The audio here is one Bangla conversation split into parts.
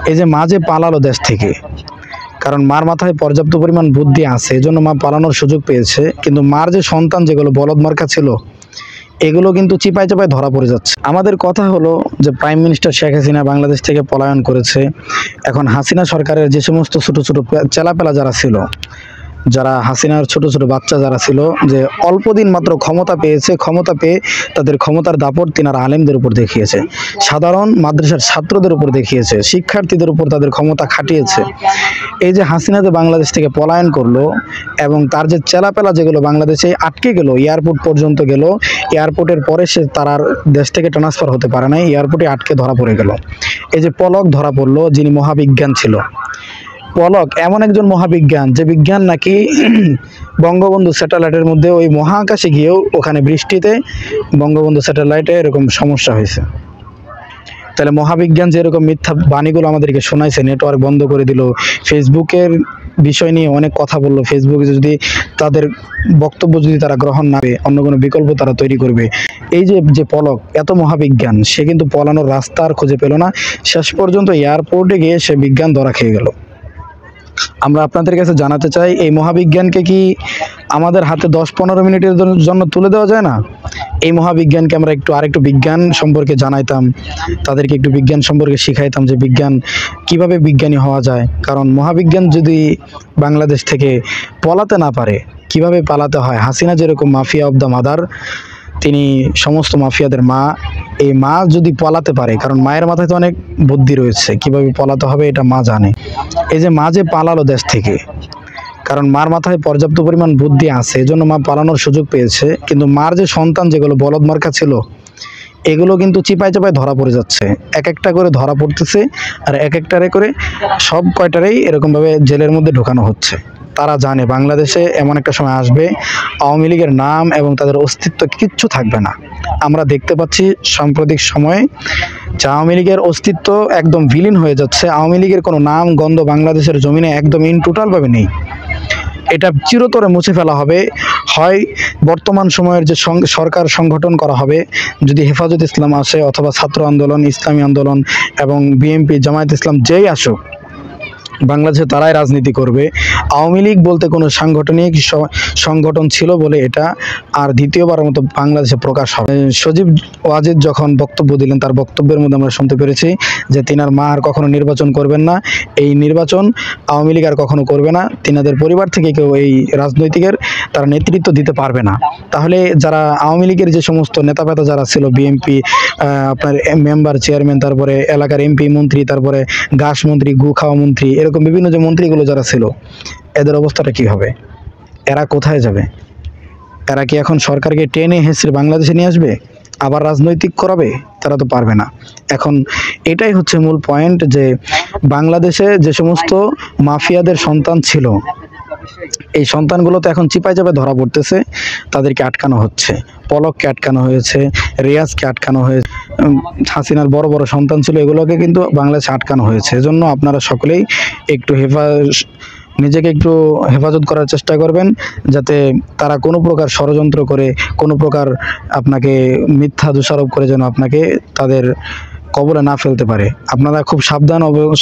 এই যে মা যে পালালো দেশ থেকে, কারণ মার মাথায় পর্যাপ্ত পরিমাণ বুদ্ধি আছে, এজন্য মা পালানোর সুযোগ পেয়েছে। কিন্তু মার যে সন্তান যেগুলো বলদ মার্কা ছিল, এগুলো কিন্তু চিপায় চাপায় ধরা পড়ে যাচ্ছে। আমাদের কথা হলো যে প্রাইম মিনিস্টার শেখ হাসিনা বাংলাদেশ থেকে পলায়ন করেছে। এখন হাসিনা সরকারের যে সমস্ত ছোট ছোট চেলাপেলা যারা ছিল, যারা হাসিনার ছোট ছোট বাচ্চা যারা ছিল, যে অল্প দিন মাত্র ক্ষমতা পেয়েছে, ক্ষমতা পেয়ে তাদের ক্ষমতার দাপট তিনারা আলেমদের উপর দেখিয়েছে, সাধারণ মাদ্রাসার ছাত্রদের উপর দেখিয়েছে, শিক্ষার্থীদের উপর তাদের ক্ষমতা খাটিয়েছে। এই যে হাসিনা যে বাংলাদেশ থেকে পলায়ন করলো এবং তার যে চেলাপেলা যেগুলো বাংলাদেশে আটকে গেল, এয়ারপোর্ট পর্যন্ত গেল, এয়ারপোর্টের পরে সে তার দেশ থেকে ট্রান্সফার হতে পারে নাই, এয়ারপোর্টে আটকে ধরা পড়ে গেল। এই যে পলক ধরা পড়লো, যিনি মহাবিজ্ঞান ছিল, পলক এমন একজন মহাবিজ্ঞান যে বিজ্ঞান নাকি বঙ্গবন্ধু স্যাটেলাইটের মধ্যে ওই মহাকাশে গিয়েও ওখানে বৃষ্টিতে বঙ্গবন্ধু স্যাটেলাইটে এরকম সমস্যা হয়েছে। তাহলে মহাবিজ্ঞান যে এরকম মিথ্যা বাণীগুলো আমাদেরকে শোনাইছে, নেটওয়ার্ক বন্ধ করে দিল, ফেসবুকের বিষয় নিয়ে অনেক কথা বললো, ফেসবুকে যদি তাদের বক্তব্য যদি তারা গ্রহণ না করে অন্য কোনো বিকল্প তারা তৈরি করবে। এই যে পলক এত মহাবিজ্ঞান, সে কিন্তু পলানোর রাস্তা আর খুঁজে পেল না, শেষ পর্যন্ত এয়ারপোর্টে গিয়ে সে বিজ্ঞান ধরা খেয়ে গেল। আমরা আপনাদের কাছে জানাতে চাই, এই মহাবিজ্ঞানকে কি আমাদের হাতে 10-15 মিনিটের জন্য তুলে দেওয়া যায় না? এই মহাবিজ্ঞানকে আমরা আরেকটু বিজ্ঞান সম্পর্কে জানাইতাম, তাদেরকে একটু বিজ্ঞান সম্পর্কে শিখাইতাম যে বিজ্ঞান কিভাবে বিজ্ঞানী হওয়া যায়। কারণ মহাবিজ্ঞান যদি বাংলাদেশ থেকে পলাতে না পারে, কিভাবে পালাতে হয়? হাসিনা যেরকম মাফিয়া অব দ্য মাদার, তিনি সমস্ত মাফিয়াদের মা, এই মা যদি পলাতে পারে, কারণ মায়ের মাথায় তো অনেক বুদ্ধি রয়েছে, কিভাবে পলাতে হবে এটা মা জানে। এই যে মা যে পালালো দেশ থেকে, কারণ মার মাথায় পর্যাপ্ত পরিমাণ বুদ্ধি আছে, এজন্য মা পালানোর সুযোগ পেয়েছে। কিন্তু মার যে সন্তান যেগুলো বলদ মার্কা ছিল, এগুলো কিন্তু চিপায় চাপায় ধরা পড়ে যাচ্ছে, এক একটা করে ধরা পড়তেছে, আর এক একটারে করে সব কয়টারেই এরকমভাবে জেলের মধ্যে ঢোকানো হচ্ছে। তারা জানে বাংলাদেশে এমন একটা সময় আসবে, আওয়ামী লীগের নাম এবং তাদের অস্তিত্ব কিচ্ছু থাকবে না। আমরা দেখতে পাচ্ছি সাম্প্রতিক সময়ে যে আওয়ামী লীগের অস্তিত্ব একদম বিলীন হয়ে যাচ্ছে। আওয়ামী লীগের কোনো নাম গন্ধ বাংলাদেশের জমিনে একদম টোটালভাবে নেই। এটা চিরতরে মুছে ফেলা হবে, হয় বর্তমান সময়ের যে সরকার সংগঠন করা হবে, যদি হেফাজত ইসলাম আসে অথবা ছাত্র আন্দোলন, ইসলামী আন্দোলন এবং বিএনপি, জামায়াত ইসলাম যেই আসুক, বাংলাদেশে তারাই রাজনীতি করবে। আওয়ামী লীগ বলতে কোনো সাংগঠনিক সংগঠন ছিল বলে এটা আর দ্বিতীয়বার মতো বাংলাদেশে প্রকাশ হবে। সজীব ওয়াজেদ যখন বক্তব্য দিলেন, তার বক্তব্যের মধ্যে আমরা শুনতে পেরেছি যে তিনার মা আর কখনো নির্বাচন করবেন না, এই নির্বাচন আওয়ামী লীগ আর কখনো করবে না, তিনাদের পরিবার থেকে কেউ এই রাজনৈতিকের তারা নেতৃত্ব দিতে পারবে না। তাহলে যারা আওয়ামী লীগের যে সমস্ত নেতাপেতা যারা ছিল, বিএনপি আপনার মেম্বার, চেয়ারম্যান, তারপরে এলাকার এমপি, মন্ত্রী, তারপরে ঘাস মন্ত্রী, গু খাওয়া মন্ত্রী, এরকম বিভিন্ন যে মন্ত্রীগুলো যারা ছিল, এদের অবস্থাটা কি হবে? এরা কোথায় যাবে? এরা কি এখন সরকারকে টেনে হেঁচড়ে বাংলাদেশে নিয়ে আসবে, আবার রাজনৈতিক করাবে? তারা তো পারবে না। এখন এটাই হচ্ছে মূল পয়েন্ট, যে বাংলাদেশে যে সমস্ত মাফিয়াদের সন্তান ছিল, এই সন্তানগুলো তো এখন চিপায় চাপায় ধরা পড়তেছে, তাদেরকে আটকানো হচ্ছে। পলককে আটকানো হয়েছে, রিয়াজকে আটকানো হয়েছে, হাসিনার বড় বড় সন্তান ছিল, এগুলোকে কিন্তু বাংলাদেশে আটকানো হয়েছে। এজন্য আপনারা সকলেই একটু নিজেকে একটু হেফাজত করার চেষ্টা করবেন, যাতে তারা কোনো প্রকার ষড়যন্ত্র করে, কোনো প্রকার আপনাকে মিথ্যা দোষারোপ করে যেন আপনাকে তাদের কবলে না ফেলতে পারে। আপনারা খুব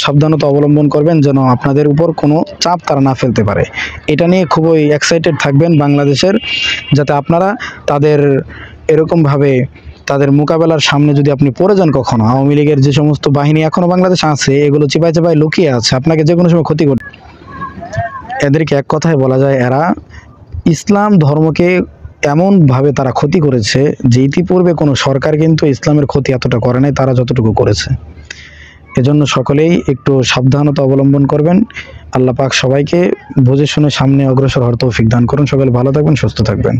সাবধানতা অবলম্বন করবেন, যেন আপনাদের উপর কোনো চাপ তারা না ফেলতে পারে। এটা নিয়ে খুবই এক্সাইটেড থাকবেন বাংলাদেশের, যাতে আপনারা তাদের এরকমভাবে তাদের মোকাবেলার সামনে যদি আপনি পড়ে যান কখনো, আওয়ামী লীগের যে সমস্ত বাহিনী এখনো বাংলাদেশে আছে, এগুলো চিপায় চাপায় লুকিয়ে আছে, আপনাকে যে কোনো সময় ক্ষতি করবে। এদেরকে এক কথায় বলা যায়, এরা ইসলাম ধর্মকে এমনভাবে তারা ক্ষতি করেছে যে ইতিপূর্বে কোনো সরকার কিন্তু ইসলামের ক্ষতি এতটা করে নাই তারা যতটুকু করেছে। এজন্য সকলেই একটু সাবধানতা অবলম্বন করবেন। আল্লাহ পাক সবাইকে বুঝে শুনে সামনে অগ্রসর হওয়ার তৌফিক দান করুন। সকলে ভালো থাকবেন, সুস্থ থাকবেন।